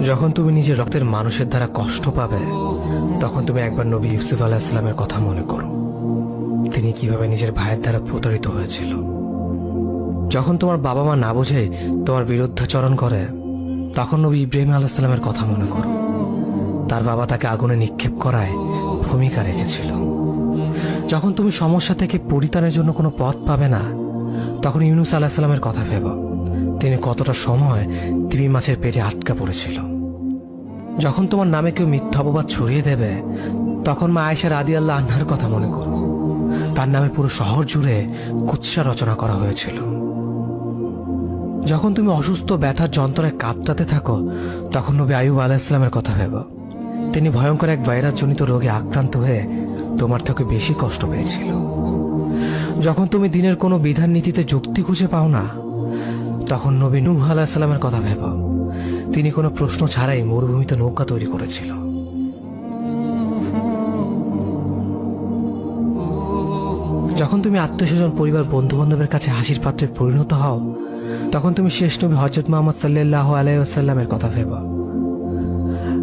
যখন তুমি নিজের রক্তের মানুষের দ্বারা কষ্ট পাবে, তখন তুমি একবার নবী ইউসুফ আলাইহিস সালামের কথা মনে করো। তিনি কিভাবে নিজের ভাইয়ের দ্বারা প্রতারিত হয়েছিল। যখন তোমার বাবা মা না বুঝে তোমার বিরুদ্ধাচরণ করে, তখন নবী ইব্রাহিম আলাইহিস সালামের কথা মনে করো। তার বাবা তাকে আগুনে নিক্ষেপ করায় ভূমিকা রেখেছিল। যখন তুমি সমস্যা থেকে পরিত্রাণের জন্য কোনো পথ পাবে না, তখন ইউনুস আলাইহিস সালামের কথা ভেবো। তিনি কতটা সময় তিমি মাছের পেটে আটকা পড়েছিল। যখন তোমার নামে কেউ মিথ্যা অপবাদ ছড়িয়ে দেবে, তখন মা আয়েশা রাদিয়াল্লাহু আনহার কথা মনে করো। তার নামে পুরো শহর জুড়ে কুৎসা রচনা করা হয়েছিল। যখন তুমি অসুস্থ ব্যথার যন্ত্রণায় কাঁদতে থাকো, তখন নবী আইয়ুব আলাইহিস সালামের কথা ভেবো। তিনি ভয়ঙ্কর এক ভাইরাসজনিত রোগে আক্রান্ত হয়ে তোমার থেকে বেশি কষ্ট পেয়েছিল। যখন তুমি দিনের কোনো বিধান নীতিতে যুক্তি খুঁজে পাও না, তখন নবী নূহ আলাইহিস সালামের কথা ভেবো। তিনি কোনো প্রশ্ন ছাড়াই মরুভূমিতে নৌকা তৈরি করেছিল। যখন তুমি আত্মীয়স্বজন, পরিবার, বন্ধু বান্ধবের কাছে হাসির পাত্রে পরিণত হও, তখন তুমি শেষ নবী হযরত মুহাম্মদ সাল্লাল্লাহু আলাইহি ওয়াসাল্লামের কথা ভেবো।